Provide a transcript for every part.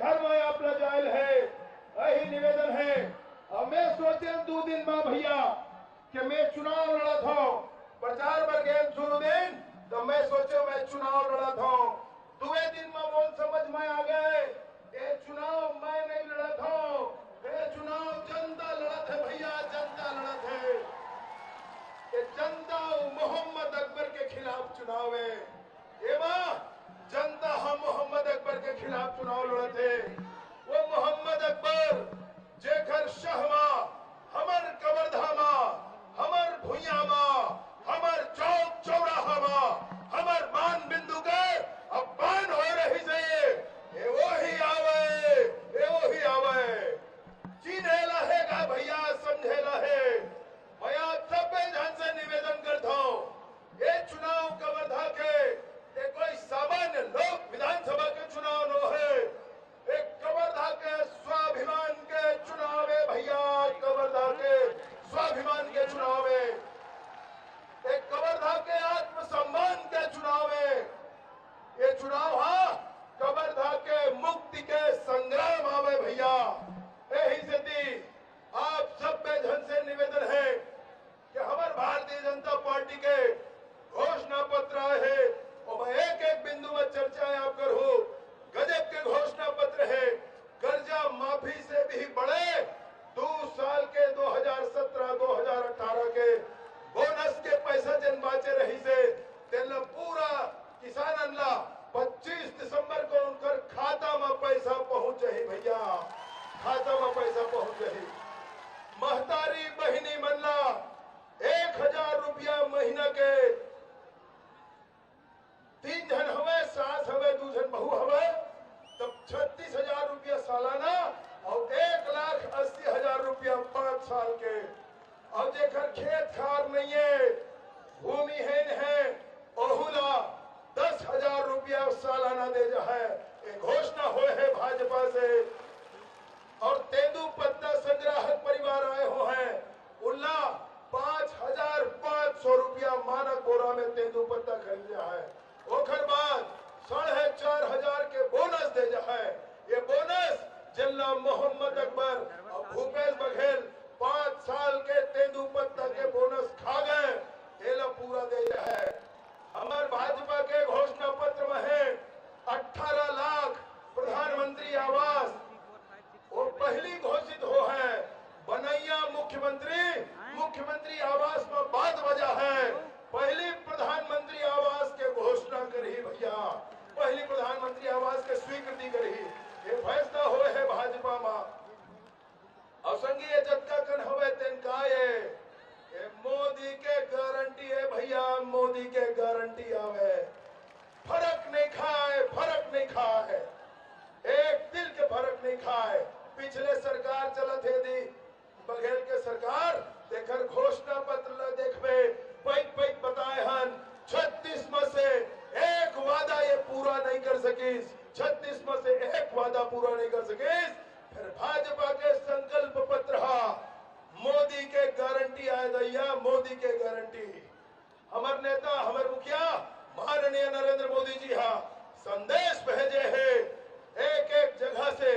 घर में आप जायल है यही निवेदन है। अब मैं सोचे 2 दिन में भैया कि मैं चुनाव लड़ा था प्रचार पर गए शुरू दिन तो मैं सोचे मैं चुनाव लड़ा था। 2 दिन में वो समझ में आ गए ये चुनाव मैं नहीं लड़ा था, ये चुनाव जनता लड़ा था भैया, जनता लड़ा थे। ये जनता मोहम्मद अकबर के खिलाफ चुनाव है। ये जनता हम मोहम्मद अकबर के खिलाफ चुनाव लड़े थे। वो मोहम्मद अकबर जेखर शहमा हमर कवर्धा हमर भुइया हमर चौक चौराहा हमर मान बिंदु के अपमान हो रही से ये वही आवे चीने रहेगा भैया, समझेला है। मैं आप सब ध्यान से निवेदन करता हूँ ये चुनाव कवर्धा के ये कोई सामान्य लोक विधानसभा के चुनाव न है, एक कवर्धा के स्वाभिमान के चुनाव है भैया, कवर्धा के स्वाभिमान के चुनाव है, एक कवर्धा के आत्मसम्मान के चुनाव है। ये चुनाव कवर्धा के मुक्ति के संग्राम आवे भैया। यही स्थिति आप सब में धन से निवेदन है कि हमारे भारतीय जनता पार्टी के घोषणा पत्र आए हैं और मैं एक एक बिंदु में चर्चा आप करूं। गजब के घोषणा पत्र है, कर्जा माफी से भी बड़े 2 साल के 2017-2018 के बोनस के पैसा जन बाचे रही से तेल पूरा किसान 25 दिसंबर को उनकर खाता में पैसा पहुंच रही भैया, खाता में पैसा पहुंच रही। महतारी बहिनी मनला 1000 रुपया महीना के 3 जन हवे, सास हवे, 2 जन बहू हवे तब 36,000 रुपया सालाना और 1,80,000 रुपया 5 साल के। और जेकर खेत खार नहीं है, भूमिहीन है, ओहुला 10,000 रुपया सालाना दे जा है। एक घोषणा हुए है भाजपा से। और तेंदू पत्ता संग्राहक परिवार आए हो हैं उल्ला 5,500 रुपया मानक बोरा में तेंदू पत्ता खरीदा है। ओखर बाद 4,500 के बोनस दे जा है। ये बोनस जिला मोहम्मद अकबर और भूपेश बघेल 5 साल के तेंदू पत्ता के बोनस खा गए, तेला पूरा दे जा है। हमारे भाजपा के घोषणा पत्र में है 18 लाख प्रधानमंत्री आवास और पहली घोषित हो है। बनैया मुख्यमंत्री आवास में बाद वजह है पहली प्रधानमंत्री आवास के घोषणा करी भैया, पहली प्रधानमंत्री आवास के स्वीकृति करी। ये फैसला हो है भाजपा में। और संघीय जत्का कन हवे तेन का ये मोदी के गारंटी है भैया, मोदी के गारंटी आवे। फर्क नहीं खाए, एक दिल के फर्क नहीं खाए। पिछले सरकार चलत है दी बघेल के सरकार देखकर घोषणा पत्र देखबे पैक बताए हन 36 में से एक वादा ये पूरा नहीं कर सकीस, 36 में से एक वादा पूरा नहीं कर सकीस। फिर भाजपा के संकल्प पत्र मोदी के गारंटी आए दैया, मोदी के गारंटी। हमार नेता हमारे मुखिया माननीय नरेंद्र मोदी जी संदेश भेजे है एक जगह से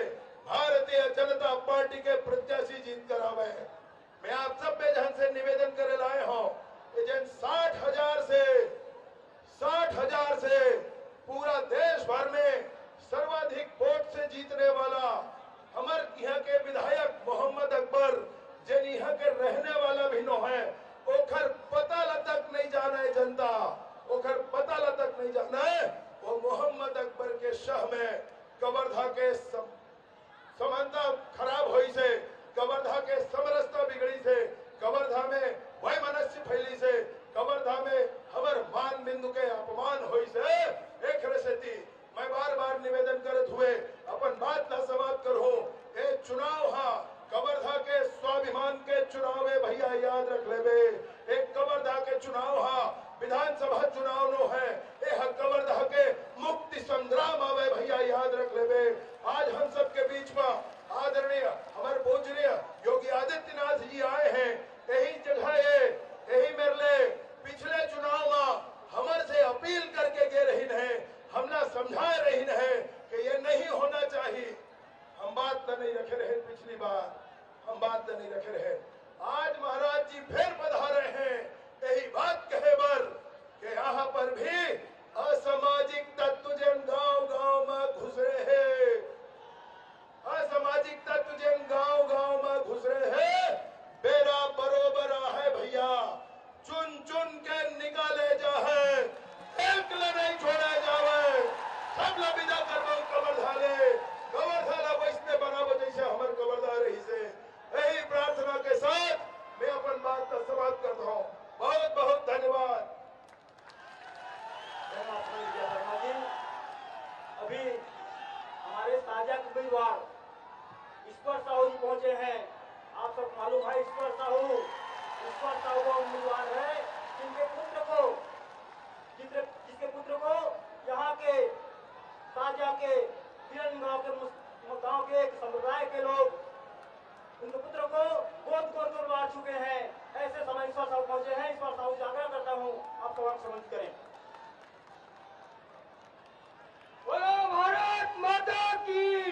भारतीय जनता पार्टी के प्रत्याशी जीत कर आवे। मैं आप सब पे जन से निवेदन करे लाए हूं जन 60,000 से पूरा देश भर में सर्वाधिक वोट से जीतने वाला हमारे यहाँ के विधायक मोहम्मद अकबर जिन यहाँ के रहने वाला भी नो है, ओखर पता तक नहीं जाना है जनता, ओखर पता तक नहीं जाना है। वो मोहम्मद अकबर के शह में कवर्धा के समानता खराब हुई से, कवर्धा के समरसता बिगड़ी से, कवर्धा में वैमनस्य फैली से, कवर्धा में हमार मान बिंदु के अपमान हुई से एक रसेती। मैं बार निवेदन करत हुए अपन बात ना समाप्त करूं। ये चुनाव कवर्धा के स्वाभिमान के चुनाव है भैया, याद रख लेबे। एक कवर्धा के चुनाव विधानसभा चुनाव नो है, ये कवर्धा के मुक्ति संग्राम आवे भैया, याद रख लेबे। आज हम सबके बीच में आदरणीय हम बात नहीं रखे रहे। आज महाराज जी फिर पधारे हैं यही बात कहे बर कि यहाँ पर भी असामाजिक तत्व जन गांव गांव में घुस रहे हैं, असामाजिक तत्व जन गांव गांव में घुस रहे हैं। बेरा बरोबर है भैया, चुन चुन के निकाले जाए, एक नहीं छोड़ा जावे, सब विदा करबो कबरधाला बैसने बनाबो जैसे हमारे कबरदार रही से। यही प्रार्थना के साथ मैं अपन बात का समाप्त करता हूँ। बहुत बहुत धन्यवाद। अभी हमारे साझा उम्मीदवार ईश्वर साहू जी पहुंचे हैं। आप सब मालूम है ईश्वर साहू वो उम्मीदवार है जिसके पुत्र को यहाँ के साझा के तिरन गांव के एक संप्रदाय के लोग उनके पुत्र को गोद कर मार चुके हैं। ऐसे समय ईश्वर साहू पहुंचे हैं। ईश्वर साहू से आग्रह करता हूँ आप सब सम्मानित करें। बोलो भारत माता की,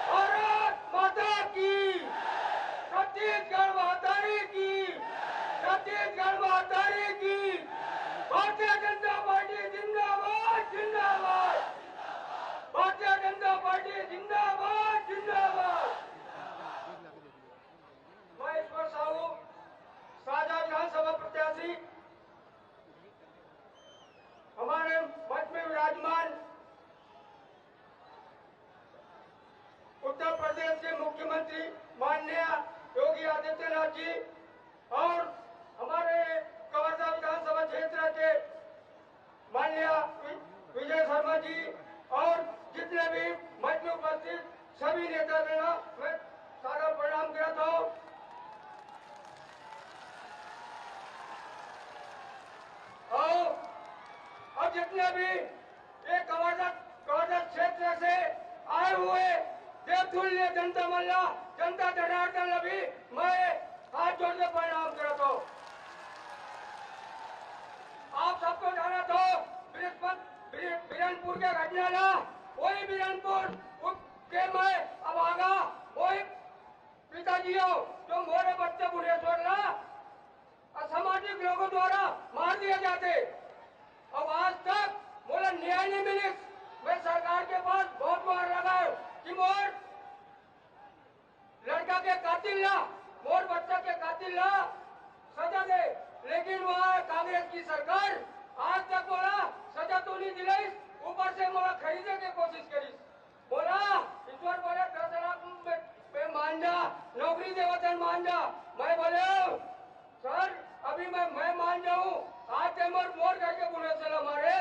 भारत माता की, छत्तीसगढ़ महातारी की, छत्तीसगढ़ महातारी की। भारतीय जनता पार्टी जिंदाबाद जिंदाबाद, भारतीय जनता पार्टी जिंदाबाद जिंदाबाद। मैं ईश्वर साहू साझा विधानसभा प्रत्याशी हमारे मठ में विराजमान उत्तर प्रदेश के मुख्यमंत्री माननीय योगी आदित्यनाथ जी और हमारे कवर्धा विधानसभा क्षेत्र के माननीय विजय शर्मा जी और जितने भी मंच में उपस्थित सभी नेता मैं सारा प्रणाम करता हूँ। और जितने भी एक कवर्धा क्षेत्र से आए हुए देवतुल्य जनता मल्ला जनता जनार्दन अभी मैं हाथ जोड़ के प्रणाम करता हूँ। आप सबको जाना तो बीरनपुर के घटना ना वही बीरनपुर के मैं अब आगा वही पिताजी हो जो मोरे बच्चे बुढ़ेश्वर ना असामाजिक लोगों द्वारा मार दिए जाते। अब आज तक बोला न्याय नहीं मिली। मैं सरकार के पास बहुत बार लगाया कि मोर लड़का के कातिल ना मोर बच्चा के कातिल ना सजा दे, लेकिन वह कांग्रेस की सरकार आज तक बोला सजा तो नहीं दिलाई, ऊपर से बोला खरीदने की कोशिश करी। बोला ईश्वर बोले 10 लाख में मान जा, नौकरी दे वतन मान जा। मैं बोले सर अभी मैं मान जाऊं, आज मोर घर के बुढ़े से मारे,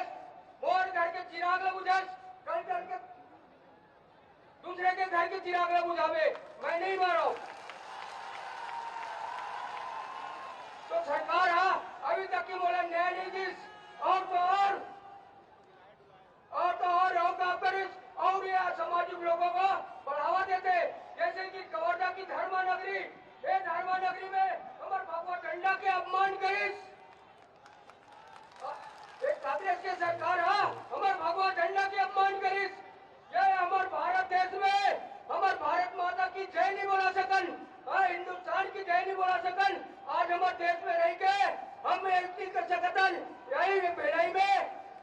मोर घर के चिराग ल बुझा, कल के दूसरे के घर के चिराग ल बुझावे, मैं नहीं मारा। तो सरकार अभी तक की बोला न्याय नहीं दी और और ये सामाजिक लोगों को बढ़ावा देते। जैसे कि कवर्धा की धर्मा नगरी, ये धर्मा नगरी में हमारे भगवा झंडा के अपमान करी। कांग्रेस की सरकार हमारे भगवा झंडा के अपमान करी। ये हमारे भारत देश में हमारे भारत माता की जय नहीं बोला सकन, हिंदुस्तान की जय नहीं बोला सकन। आज हमारे देश में रह के हम इतनी कर सकतन, यही भिलाई में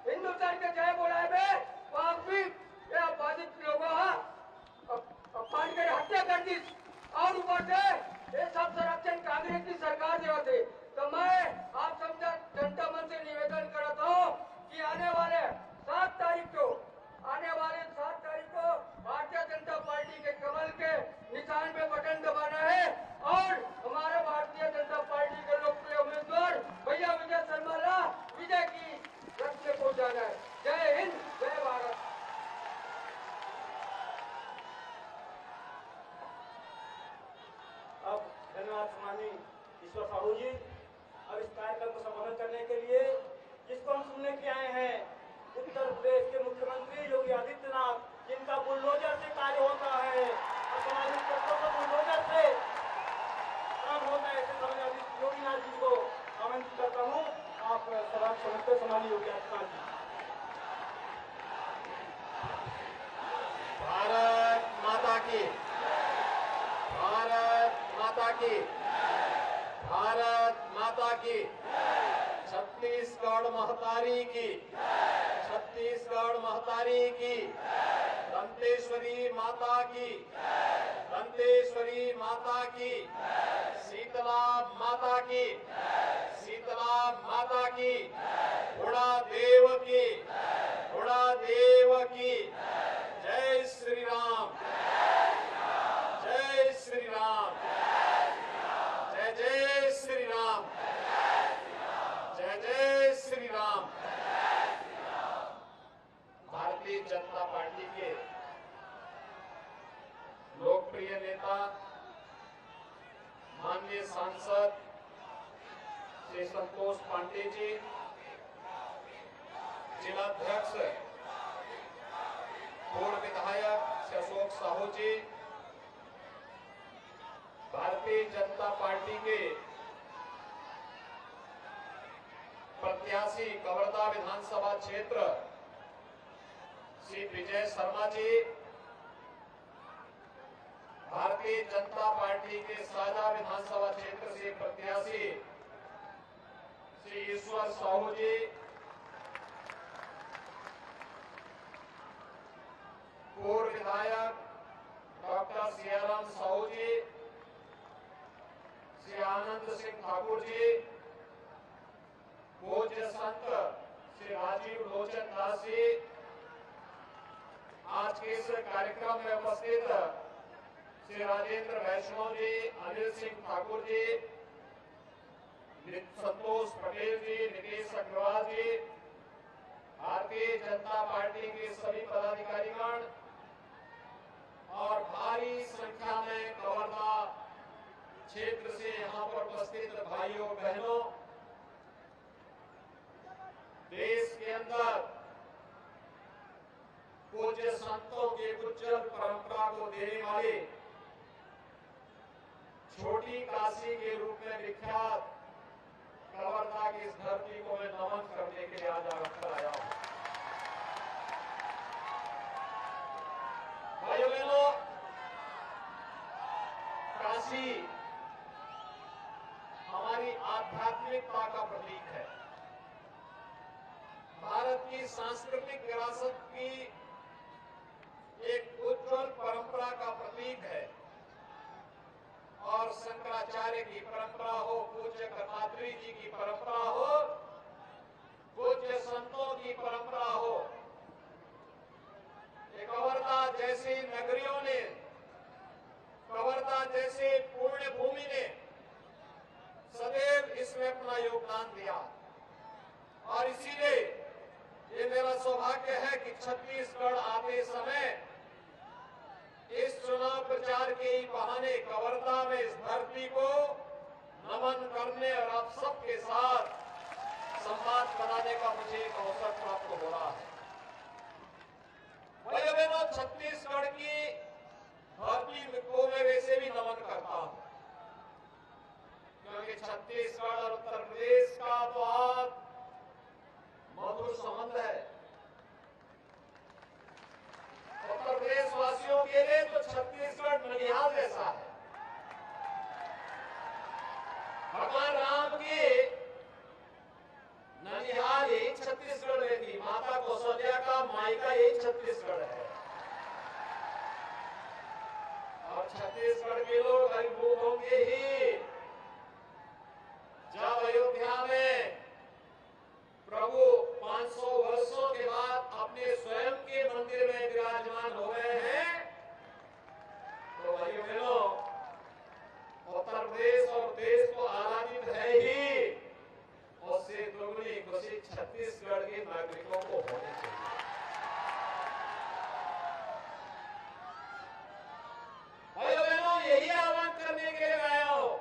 हिंदुस्तान के जय बोलाए में वहां भी बाधित लोगों अपमान कर हत्या कर दी और ऊपर से ये सब संरक्षण कांग्रेस की सरकार दे होते। तो मैं आप सब जनता मन से निवेदन करता हूँ कि आने वाले 7 तारीख को भारतीय जनता पार्टी के कमल के निशान पे बटन दबाना है और हमारे भारतीय जनता पार्टी के लोकप्रिय उम्मीदवार भैया विजय शर्मा विजय की रथ में पहुंचाना है। जय हिंद, जय भारत। अब धन्यवाद सम्मानी ईश्वर साहू जी। अब इस कार्यक्रम को संबोधित करने के लिए जिसको हम सुनने के आए हैं उत्तर प्रदेश के मुख्यमंत्री योगी आदित्यनाथ, जिनका बुलडोजर से कार्य होता है, सामाजिक तत्वों का बुलडोजर से काम होता है, ऐसे समय योगीनाथ जी को आमंत्रित करता हूँ। आप सवाल समझते सम्मानी योगी आदित्यनाथ जी। भारत माता की, भारत की, भारत माता की, छत्तीसगढ़ महतारी की, छत्तीसगढ़ महतारी की, दंतेश्वरी माता की, दंतेश्वरी माता की, शीतला माता की, शीतला माता की, घोड़ा देव की, घोड़ा देव की। जय श्री राम, जय श्री राम, जय जय श्री राम, जय जय श्री राम। भारतीय जनता पार्टी के लोकप्रिय नेता माननीय सांसद श्री संतोष पांडे जी, जिलाध्यक्ष पूर्व विधायक श्री अशोक साहू जी, भारतीय जनता पार्टी के प्रत्याशी कवर्धा विधानसभा क्षेत्र श्री विजय शर्मा जी, भारतीय जनता पार्टी के साझा विधानसभा क्षेत्र से प्रत्याशी श्री ईश्वर साहू जी, पूर्व विधायक डॉक्टर सियाराम साहू जी, श्री आनंद सिंह ठाकुर जी, पूज्य संत श्री राजीव लोचन दास जी, आज के इस कार्यक्रम में उपस्थित श्री राजेंद्र वैष्णव जी, अनिल सिंह ठाकुर जी, संतोष पटेल जी, नीतीश अग्रवाल जी, भारतीय जनता पार्टी के सभी पदाधिकारीगण और भारी संख्या में कवर्धा क्षेत्र से यहाँ पर उपस्थित भाइयों बहनों, देश के अंदर पूज्य संतों के उज्जवल परंपरा को देने वाले छोटी काशी के रूप में विख्यात कवर्धा की इस धरती को मैं नमन करने के लिए आज आया हूं। भाइयों बहनों, काशी हमारी आध्यात्मिकता का प्रतीक है, भारत की सांस्कृतिक विरासत की एक उज्जवल परंपरा का प्रतीक है और शंकराचार्य की परंपरा हो, पूज्य कर्माद्री जी की परंपरा हो, पूज्य संतों की परंपरा हो, कवर्धा जैसी नगरियों ने, कवर्धा जैसे पुण्य भूमि ने सदैव इसमें अपना योगदान दिया और इसीलिए ये मेरा सौभाग्य है कि छत्तीसगढ़ आते समय इस चुनाव प्रचार के ही बहाने कवर्धा में इस धरती को नमन करने और आप सबके साथ संवाद बनाने का मुझे एक अवसर प्राप्त हो रहा है। भाइयों बहनों, छत्तीसगढ़ की धरती को मैं वैसे भी नमन करता हूं क्योंकि छत्तीसगढ़ और उत्तर प्रदेश का बहुत मधुर संबंध है। उत्तर प्रदेश वासियों के लिए तो छत्तीसगढ़ ननिहाल जैसा है। भगवान राम की ननिहाल ही छत्तीसगढ़ में थी, माता कौशल्या का मायका यही छत्तीसगढ़ है और छत्तीसगढ़ के लोग अभिभूत होंगे ही जब अयोध्या में प्रभु 500 वर्षों के बाद अपने स्वयं के मंदिर में विराजमान हो गए हैं। तो भाइयों बहनों, उत्तर प्रदेश और देश तो आराधित है ही, उससे दोगुनी खुशी छत्तीसगढ़ के नागरिकों को होनी चाहिए। भाइयों बहनों, यही आह्वान करने के लिए आया हूं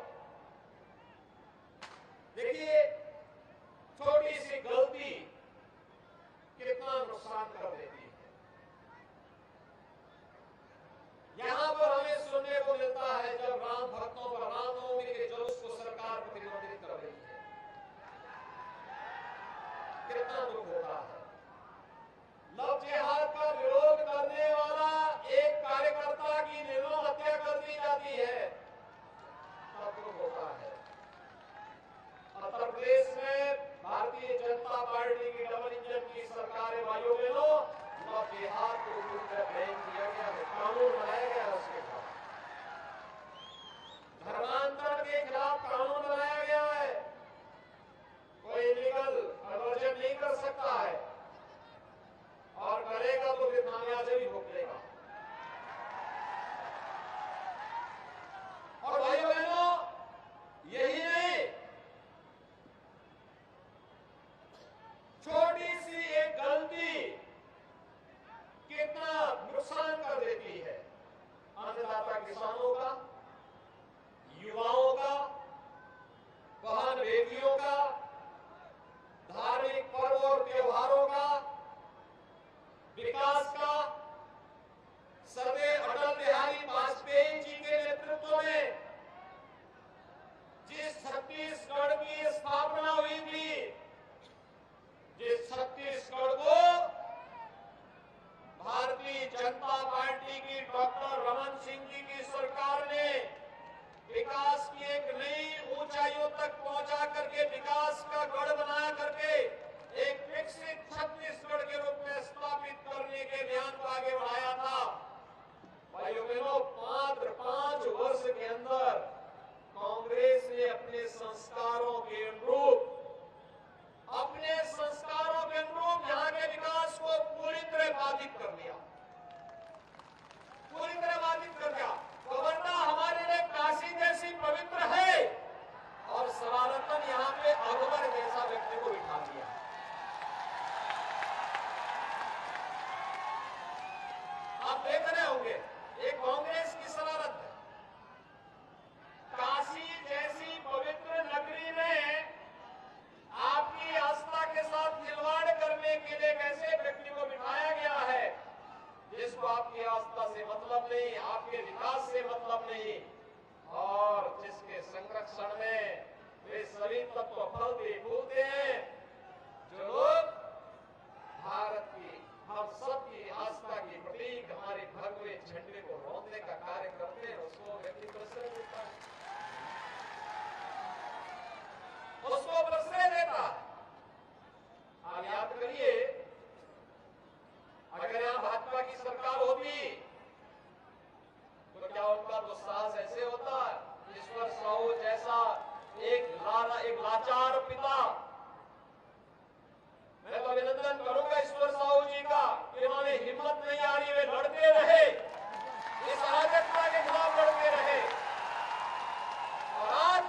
अन्नदाता किसानों का, युवाओं का, बहन बेटियों का, धार्मिक पर्व और त्योहारों का, विकास का सरदेव अटल बिहारी वाजपेयी जी के नेतृत्व में जिस छत्तीसगढ़ की स्थापना हुई थी, जिस छत्तीसगढ़ को भारतीय जनता पार्टी की डॉक्टर रमन सिंह जी की सरकार ने विकास की एक नई ऊंचाइयों तक पहुंचा करके विकास का गढ़ बना करके एक विकसित छत्तीसगढ़ के रूप में स्थापित करने के अभियान को आगे बढ़ाया था। भाइयों बहनों, मात्र 5 वर्ष के अंदर कांग्रेस ने अपने संस्कारों के अनुरूप यहाँ के विकास को पूरी तरह बाधित कर दिया, पूरी तरह बाधित कर दिया। वरना हमारे लिए काशी जैसी पवित्र है और शरारतन यहाँ पे अकबर जैसा व्यक्ति को बिठा दिया। आप देख रहे होंगे, ये कांग्रेस की शरारत है। काशी जैसी पवित्र नगरी में आपकी आस्था के साथ खिलवाड़ करने के लिए कैसे व्यक्ति को बिठाया गया है, जिसको आपकी आस्था से मतलब नहीं, आपके विकास से मतलब नहीं, और जिसके संरक्षण में वे सभी तत्व फलते फूलते हैं। जो लोग भारत की, हम सबकी आस्था की प्रतीक हमारे भगवे झंडे को रोकने का कार्य करते हैं, उसको व्यक्ति प्रश्रय देता है, उसको प्रश्रय देता है। आप याद करिए, अगर यहाँ भाजपा की सरकार होती तो क्या उनका दुस्साहस ऐसे होता? ईश्वर साहू जैसा एक लाचार पिता, मैं तो अभिनंदन करूंगा ईश्वर साहू जी का, इन्होंने हिम्मत नहीं आ रही, वे लड़ते रहे, इस अराजकता के खिलाफ लड़ते रहे। और आज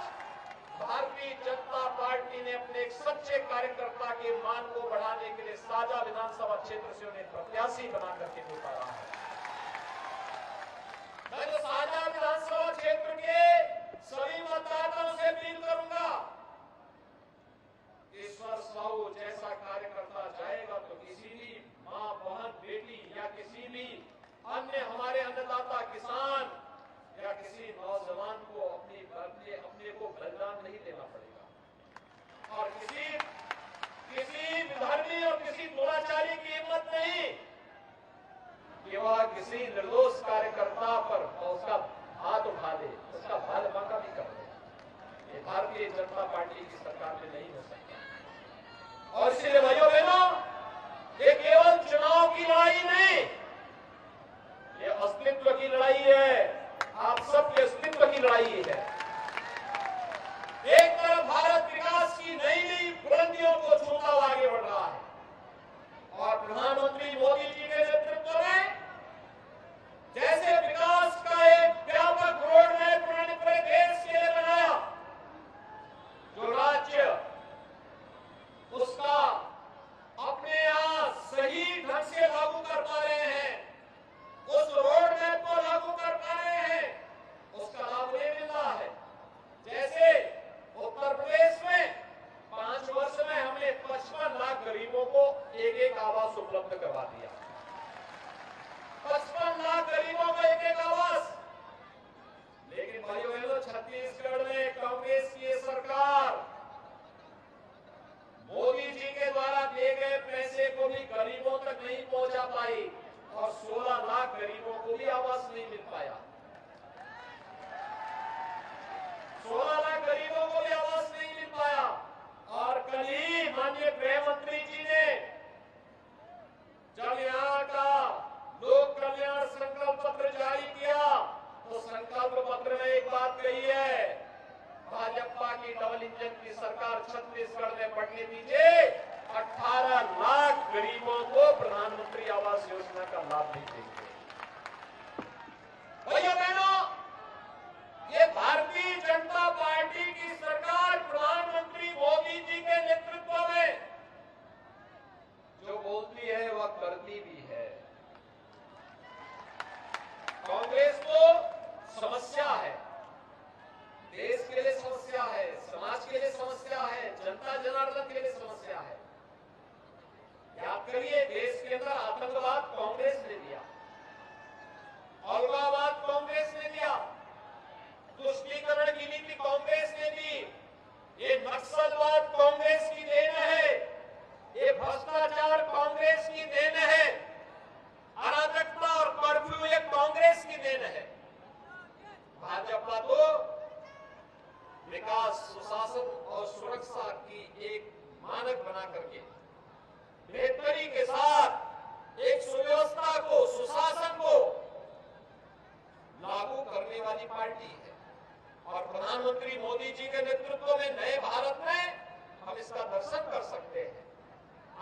भारतीय जनता पार्टी ने अपने एक सच्चे कार्यकर्ता के मान को बढ़ाने के लिए साजा विधानसभा क्षेत्र से उन्हें प्रत्याशी बना करके उतारा है। मैं तो साजा विधानसभा क्षेत्र के सभी मतदाताओं से अपील करूंगा, ईश्वर साहू जैसा कार्यकर्ता जाएगा तो किसी भी मां, बहन, बेटी या किसी भी अन्य हमारे अन्नदाता किसान या किसी नौजवान को अपने को बलिदान नहीं देना पड़ेगा, और किसी विधर्मी और किसी दुराचारी की हिम्मत नहीं कि वह किसी निर्दोष कार्यकर्ता पर उसका हाथ उठा दे, उसका बाल बांका भी कर दे। ये भारतीय जनता पार्टी की सरकार में नहीं हो सकता। और इसलिए भाइयों बहनों, ये केवल चुनाव की लड़ाई नहीं, ये अस्तित्व की लड़ाई है, आप सबके अस्तित्व की लड़ाई है। एक तरफ भारत विकास की नई नई बुलंदियों को छूता हुआ आगे बढ़ रहा है, और प्रधानमंत्री मोदी जी के नेतृत्व में जैसे विकास का एक व्यापक रोड मैप उन्होंने पूरे देश के लिए बनाया, जो राज्य उसका अपने यहां सही ढंग से लागू कर पा रहे हैं, उस रोड मैप को लागू कर पा रहे हैं, उसका लाभ नहीं मिल रहा है। जैसे उत्तर प्रदेश में 5 वर्ष में हमने 55 लाख गरीबों को एक आवास उपलब्ध करवा दिया, 55 लाख गरीबों को एक आवास। लेकिन भाइयों बहनों, छत्तीसगढ़ में कांग्रेस की सरकार मोदी जी के द्वारा दिए गए पैसे को भी गरीबों तक नहीं पहुंचा पाई, और 16 लाख गरीबों को भी आवास नहीं मिल पाया। 16 लाख गरीबों को भी आवास नहीं मिल पाया। और कल ही माननीय गृह मंत्री जी ने जब यहाँ का लोक कल्याण संकल्प पत्र जारी किया, तो संकल्प पत्र में एक बात कही है, भाजपा की डबल इंजन की सरकार छत्तीसगढ़ में बढ़ने दीजिए, 18 लाख गरीबों को प्रधानमंत्री आवास योजना का लाभ नहीं देंगे। भाइयों बहनों, ये भारतीय जनता पार्टी की सरकार प्रधानमंत्री मोदी जी के नेतृत्व में जो बोलती है वह करती भी है। कांग्रेस को वाली पार्टी है और प्रधानमंत्री मोदी जी के नेतृत्व में नए भारत में हम इसका दर्शन कर सकते हैं।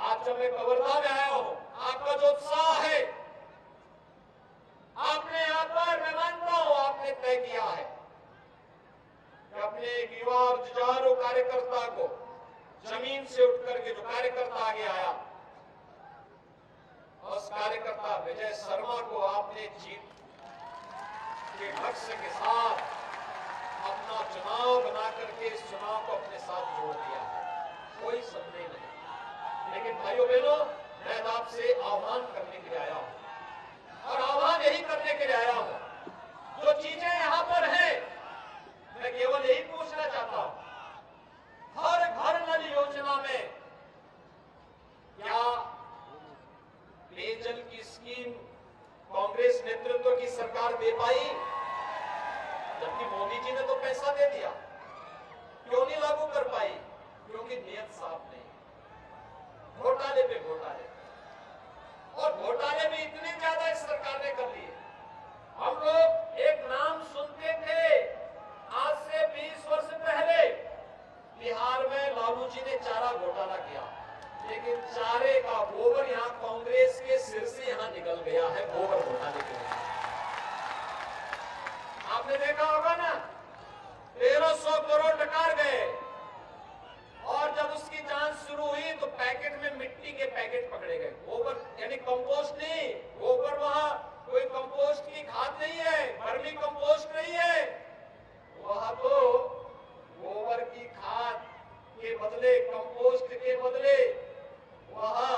आज जब मैं कवर्धा में आया हूं, आपका जो उत्साह है, आपने यहाँ पर, मैं मानता हूं, आपने तय किया है कि अपने एक युवा और जुझारू कार्यकर्ता को जमीन से उठ करके जो कार्यकर्ता आगे आया, उस कार्यकर्ता विजय शर्मा को आपने जीत के लक्ष्य के साथ अपना चुनाव बना करके इस चुनाव को अपने साथ जोड़ दिया है, कोई संदेह नहीं। लेकिन भाइयों बहनों, मैं आपसे आह्वान करने के लिए आया हूं और आह्वान यही करने के लिए आया हूं, जो चीजें यहां पर हैं, मैं केवल यही पूछना चाहता हूं, हर घर नल योजना में क्या पेयजल की स्कीम कांग्रेस नेतृत्व की सरकार दे पाई? जबकि मोदी जी ने तो पैसा दे दिया, क्यों नहीं लागू कर पाई? क्योंकि नियत साफ नहीं। घोटाले पे घोटाले, और घोटाले भी इतने ज्यादा इस सरकार ने कर लिए। हम लोग एक नाम सुनते थे आज से 20 वर्ष पहले, बिहार में लालू जी ने चारा घोटाला किया, लेकिन चारे का गोबर यहाँ कांग्रेस के सिर से यहाँ निकल गया है गोबर घोटाले के लिए। आपने देखा होगा ना, 1300 करोड़ डकार गए, और जब उसकी जांच शुरू हुई तो पैकेट में मिट्टी के पैकेट पकड़े गए। गोबर यानी कंपोस्ट नहीं, गोबर वहां कोई कंपोस्ट की खाद नहीं है, वर्मी कंपोस्ट नहीं है, वहां तो गोबर की खाद के बदले, कंपोस्ट के बदले वहां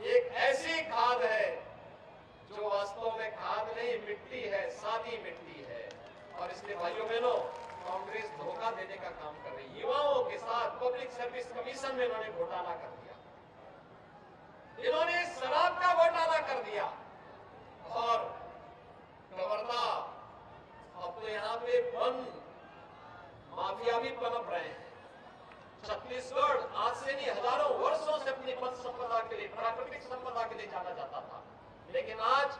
एक ऐसी खाद है जो वास्तव में खाद नहीं, मिट्टी है, सादी मिट्टी है। और इसलिए भाइयों बहनों, कांग्रेस धोखा देने का काम कर रही है। युवाओं के साथ पब्लिक सर्विस कमीशन में इन्होंने घोटाला कर दिया, इन्होंने शराब का घोटाला कर दिया, और कवर्धा, अब तो यहाँ पे वन माफिया भी पनप रहे हैं। छत्तीसगढ़ आज से नहीं, हजारों वर्षों से अपनी वन संपदा के लिए, प्राकृतिक संपदा के लिए जाना जाता था, लेकिन आज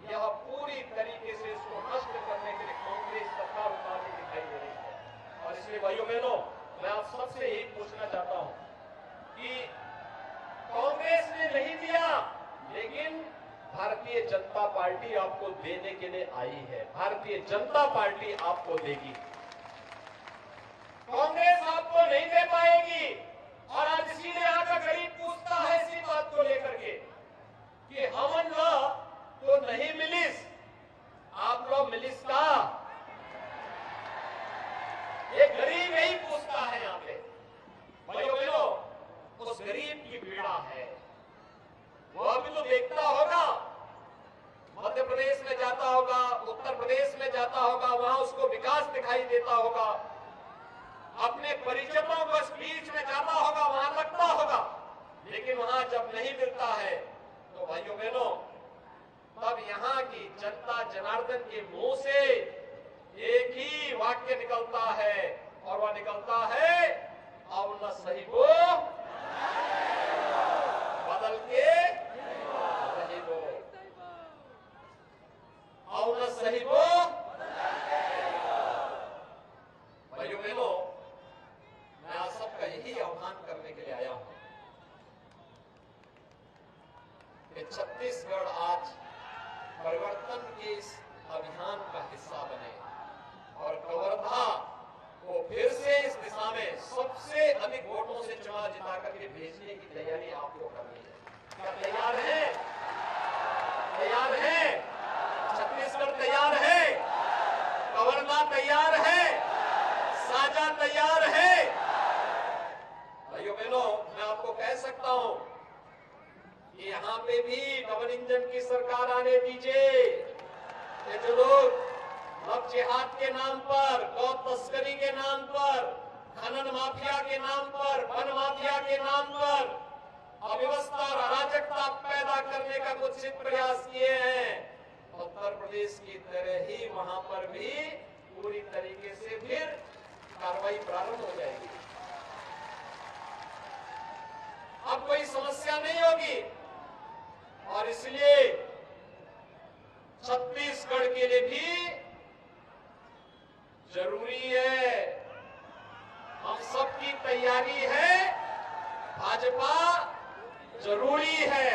यह पूरी तरीके से इसको नष्ट करने के लिए कांग्रेस सरकार उतारती दिखाई दे रही है। और इसलिए भाइयों बहनों, मैं आप सबसे यही पूछना चाहता हूं कि कांग्रेस ने नहीं दिया, लेकिन भारतीय जनता पार्टी आपको देने के लिए आई है। भारतीय जनता पार्टी आपको देगी, कांग्रेस आपको नहीं दे पाएगी। और आज इसीलिए यहाँ का गरीब पूछता है इसी बात को लेकर के कि हमन तो नहीं मिलिस, आप लोग मिलिस का? ये गरीब यही पूछता है यहाँ पे। भाइयों बहनों, उस गरीब की पीड़ा है, वो भी तो देखता होगा, मध्य प्रदेश में जाता होगा, उत्तर प्रदेश में जाता होगा, वहां उसको विकास दिखाई देता होगा, अपने परिजनों को बीच में जाता होगा, वहां लगता होगा, लेकिन वहां जब नहीं मिलता है तो भाइयों बहनों, तब यहाँ की जनता जनार्दन के मुंह से एक ही वाक्य निकलता है, और वह निकलता है, अब न सही वो बदल के सही वो, अब न सही वो। भाइयों बहनों, मैं आप सबका यही आह्वान करने के लिए आया हूं कि छत्तीसगढ़ आज परिवर्तन के इस अभियान का हिस्सा बने, और कवर्धा को फिर से इस दिशा में सबसे अधिक वोटों से चुनाव जिता करके भेजने की तैयारी आपको करनी है। क्या तैयार है? तैयार है? छत्तीसगढ़ तैयार है? कवर्धा तैयार है? साझा तैयार है? भाइयों बहनों, मैं आपको कह सकता हूं कि यहाँ पे भी डबल इंजन की सरकार आने दीजिए। ये जो लोग लव जिहाद के नाम पर, गौ तस्करी के नाम पर, खनन माफिया के नाम पर, वन माफिया के नाम पर अव्यवस्था और अराजकता पैदा करने का कुत्सित प्रयास किए हैं, उत्तर प्रदेश की तरह ही वहां पर भी पूरी तरीके से फिर कार्रवाई प्रारंभ हो जाएगी। अब कोई समस्या नहीं होगी, और इसलिए छत्तीसगढ़ के लिए भी जरूरी है, हम सबकी तैयारी है, भाजपा जरूरी है।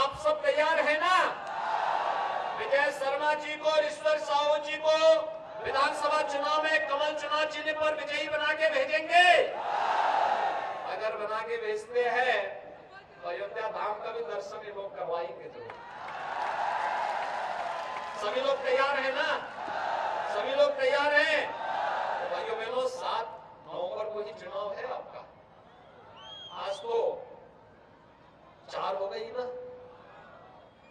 आप सब तैयार हैं ना? विजय शर्मा जी को और ईश्वर साहू जी को विधानसभा चुनाव में कमल चुनाव चिन्ह पर विजयी बना के भेजेंगे? अगर बना के भेजते हैं तो अयोध्या धाम का भी दर्शन ये लोग करवाएंगे जरूर। सभी लोग तैयार हैं ना? सभी लोग तैयार हैं? तो भाइयों बहनों, 7 नवंबर को ही चुनाव है आपका। आज तो 4 हो गई ना,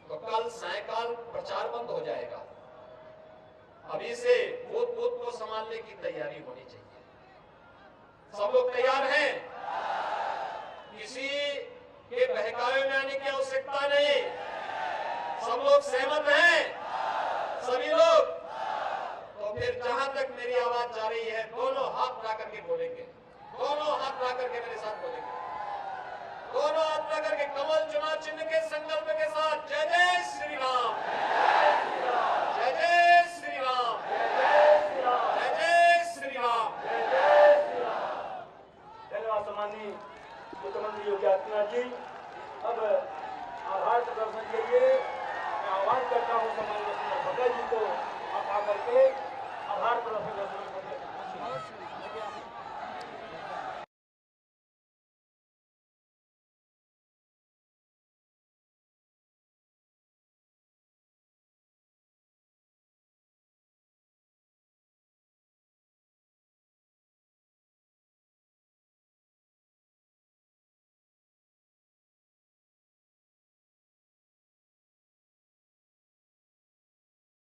तो कल सायकाल प्रचार बंद हो जाएगा। अभी से बूथ बूथ को संभालने की तैयारी होनी चाहिए। सब लोग तैयार हैं? किसी के बहकावे में आने की आवश्यकता नहीं। सब लोग सहमत हैं? सभी लोग? तो फिर जहां तक मेरी आवाज जा रही है, दोनों हाथ ला करके बोलेंगे। दोनों हाथ ला करके मेरे साथ बोलेंगे। दोनों हाथ ला करके कमल चुनाव चिन्ह के संकल्प के साथ जय जय श्री राम।